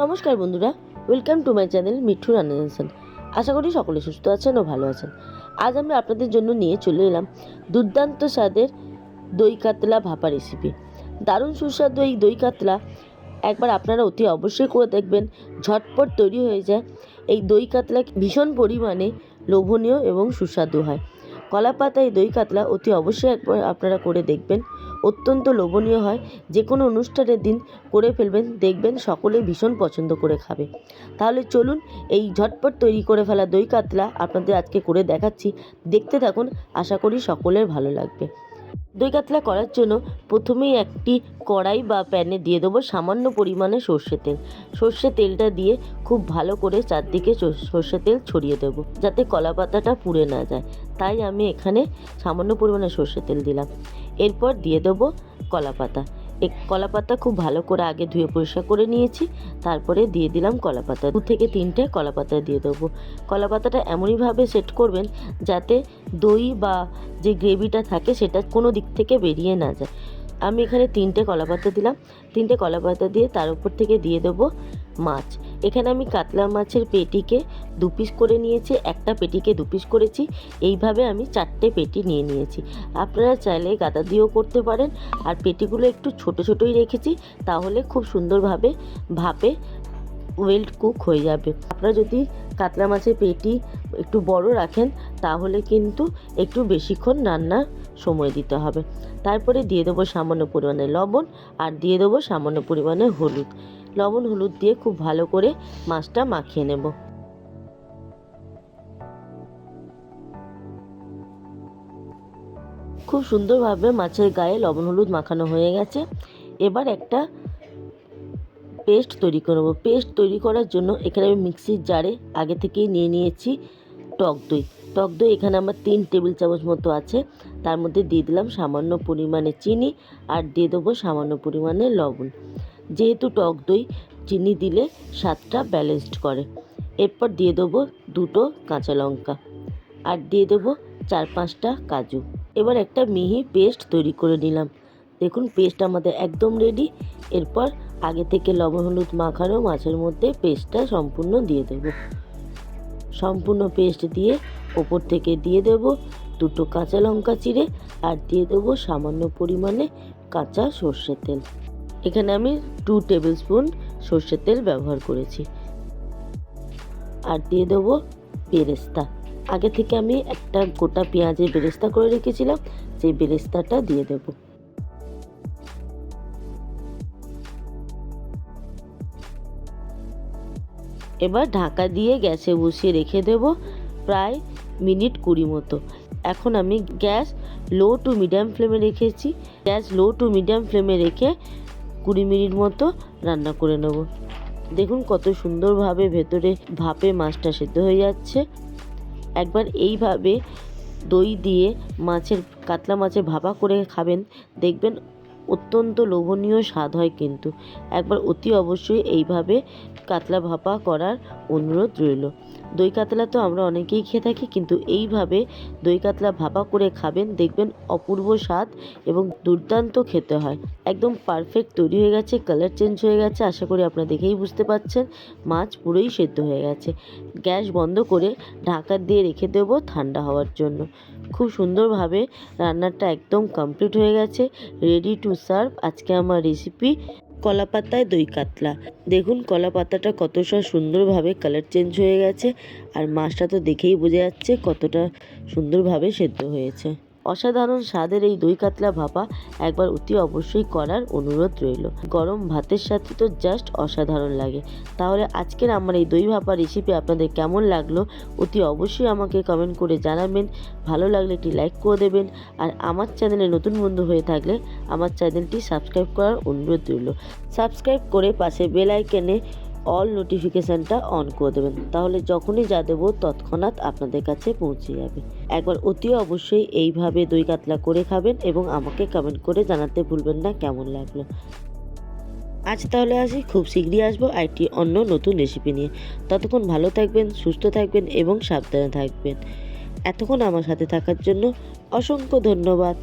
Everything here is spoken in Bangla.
নমস্কার বন্ধুরা, welcome to my channel Mithu রান্না। আশা করি সকলে সুস্থ আছেন ও ভালো আছেন। আজ আমি আপনাদের জন্য নিয়ে চলে এলাম দুর্দান্ত স্বাদের দই কাতলা ভাপা রেসিপি। দারুণ সুস্বাদু এই দই কাতলা একবার আপনারা অতি অবশ্যই করে দেখবেন। ঝটপট তৈরি হয়ে যায়। এই দই কাতলা ভীষণ পরিমাণে লোভনীয় এবং সুস্বাদু হয়। কলা পাতায় দই কাতলা অতি অবশ্যই একবার আপনারা করে দেখবেন। অত্যন্ত লোভনীয় হয়। যে কোনো অনুষ্ঠানের দিন করে ফেলবেন, দেখবেন সকলে ভীষণ পছন্দ করে খাবে। তাহলে চলুন এই ঝটপট তৈরি করে ফেলা দই কাতলা আপনাদের আজকে করে দেখাচ্ছি। দেখতে থাকুন, আশা করি সকলের ভালো লাগবে। দই কাতলা করার জন্য প্রথমেই একটি কড়াই বা প্যানে দিয়ে দেবো সামান্য পরিমাণে সর্ষের তেল। সর্ষের তেলটা দিয়ে খুব ভালো করে চারদিকে সর্ষের তেল ছড়িয়ে দেবো, যাতে কলা পাতাটা পুড়ে না যায়। তাই আমি এখানে সামান্য পরিমাণে সর্ষের তেল দিলাম। এরপর দিয়ে দেবো কলা পাতা। এই কলা পাতা খুব ভালো করে আগে ধুয়ে পরিষ্কার করে নিয়েছি। তারপরে দিয়ে দিলাম কলা পাতা, 2 থেকে 3টে কলা পাতা দিয়ে দেবো। কলা পাতাটা এমনইভাবে সেট করবেন যাতে দই বা যে গ্রেভিটা থাকে সেটা কোনো দিক থেকে বেরিয়ে না যায়। আমি এখানে 3টে কলা পাতা দিলাম। 3টে কলা পাতা দিয়ে তার উপর থেকে দিয়ে দেবো মাছ। এখানে আমি কাতলা মাছের পেটিকে 2 পিস করে নিয়েছি, একটা পেটিকে 2 পিস করেছি। এইভাবে আমি 4টে পেটি নিয়ে নিয়েছি। আপনারা চাইলে গাদা দিয়েও করতে পারেন। আর পেটিগুলো একটু ছোট ছোটই রেখেছি, তাহলে খুব সুন্দরভাবে ভাপে ওয়েল কুক হয়ে যাবে। আপনারা যদি কাতলা মাছের পেটি একটু বড় রাখেন তাহলে কিন্তু একটু বেশিক্ষণ রান্নার সময় দিতে হবে। তারপরে দিয়ে দেবো সামান্য পরিমাণে লবণ আর দিয়ে দেবো সামান্য পরিমাণে হলুদ। লবণ হলুদ দিয়ে খুব ভালো করে মাছটা মাখিয়ে নেব। খুব সুন্দরভাবে মাছের গায়ে লবণ হলুদ মাখানো হয়ে গেছে। এবার একটা পেস্ট তৈরি করব। পেস্ট তৈরি করার জন্য এখানে আমি মিক্সির জারে আগে থেকেই নিয়ে নিয়েছি টক দই। টক দই এখানে আমার 3 টেবিল চামচ মতো আছে। তার মধ্যে দিয়ে দিলাম সামান্য পরিমাণে চিনি আর দিয়ে দেবো সামান্য পরিমাণে লবণ। যেহেতু টক দই, চিনি দিলে স্বাদটা ব্যালেন্সড করে। এরপর দিয়ে দেবো 2টো কাঁচা লঙ্কা আর দিয়ে দেবো 4-5টা কাজু। এবার একটা মিহি পেস্ট তৈরি করে নিলাম। দেখুন পেস্ট আমাদের একদম রেডি। এরপর আগে থেকে লবণ হলুদ মাখানো মাছের মধ্যে পেস্টটা সম্পূর্ণ দিয়ে দেব। সম্পূর্ণ পেস্ট দিয়ে ওপর থেকে দিয়ে দেব 2টো কাঁচা লঙ্কা চিড়ে আর দিয়ে দেবো সামান্য পরিমাণে কাঁচা সর্ষের তেল। এখানে আমি 2 টেবিল স্পুন সর্ষের তেল ব্যবহার করেছি। আর দিয়ে দেবো বেরেস্তা। আগে থেকে আমি একটা গোটা পেঁয়াজের বেরেস্তা করে রেখেছিলাম, সেই বেরেস্তাটা দিয়ে দেবো। এবার ঢাকা দিয়ে গ্যাসে বসিয়ে রেখে দেব প্রায় মিনিট 20 মতো। এখন আমি গ্যাস লো টু মিডিয়াম ফ্লেমে রেখেছি। গ্যাস লো টু মিডিয়াম ফ্লেমে রেখে 20 মিনিট মতো রান্না করে নেব। দেখুন কত সুন্দরভাবে ভেতরে ভাপে মাছটা সেদ্ধ হয়ে যাচ্ছে। একবার এইভাবে দই দিয়ে কাতলা মাছের ভাপা করে খাবেন, দেখবেন অত্যন্ত লোভনীয় স্বাদ হয়। কিন্তু একবার অতি অবশ্যই এইভাবে কাতলা ভাপা করার অনুরোধ রইল। দই কাতলা তো আমরা অনেকেই খেয়ে থাকি, কিন্তু এইভাবে দই কাতলা ভাপা করে খাবেন, দেখবেন অপূর্ব স্বাদ এবং দুর্দান্ত খেতে হয়। একদম পারফেক্ট তৈরি হয়ে গেছে, কালার চেঞ্জ হয়ে গেছে। আশা করি আপনারা দেখেই বুঝতে পারছেন মাছ পুরোই সেদ্ধ হয়ে গেছে। গ্যাস বন্ধ করে ঢাকা দিয়ে রেখে দেবো ঠান্ডা হওয়ার জন্য। খুব সুন্দরভাবে রান্নাটা একদম কমপ্লিট হয়ে গেছে, রেডি টু সার্ভ। আজকে আমার রেসিপি কলা পাতায় দই কাতলা। দেখুন কলা পাতাটা কতটা সুন্দরভাবে কালার চেঞ্জ হয়ে গেছে, আর মাছটা তো দেখেই বোঝা যাচ্ছে কতটা সুন্দরভাবে সেদ্ধ হয়েছে। অসাধারণ স্বাদের এই দই কাতলা ভাপা একবার অতি অবশ্যই করার অনুরোধ রইল। গরম ভাতের সাথে তো জাস্ট অসাধারণ লাগে। তাহলে আজকের আমার এই দই ভাপা রেসিপি আপনাদের কেমন লাগলো অতি অবশ্যই আমাকে কমেন্ট করে জানাবেন। ভালো লাগলে একটি লাইক করে দেবেন। আর আমার চ্যানেলে নতুন বন্ধু হয়ে থাকলে আমার চ্যানেলটি সাবস্ক্রাইব করার অনুরোধ রইল। সাবস্ক্রাইব করে পাশে বেল আইকনে অল নোটিফিকেশানটা অন করে দেবেন, তাহলে যখনই যা দেবো তৎক্ষণাৎ আপনাদের কাছে পৌঁছে যাবে। একবার অতি অবশ্যই এইভাবে দই কাতলা করে খাবেন এবং আমাকে কমেন্ট করে জানাতে ভুলবেন না কেমন লাগলো। আজ তাহলে আসি, খুব শীঘ্রই আসবো আরেকটি অন্য নতুন রেসিপি নিয়ে। ততক্ষণ ভালো থাকবেন, সুস্থ থাকবেন এবং সাবধানে থাকবেন। এতক্ষণ আমার সাথে থাকার জন্য অসংখ্য ধন্যবাদ।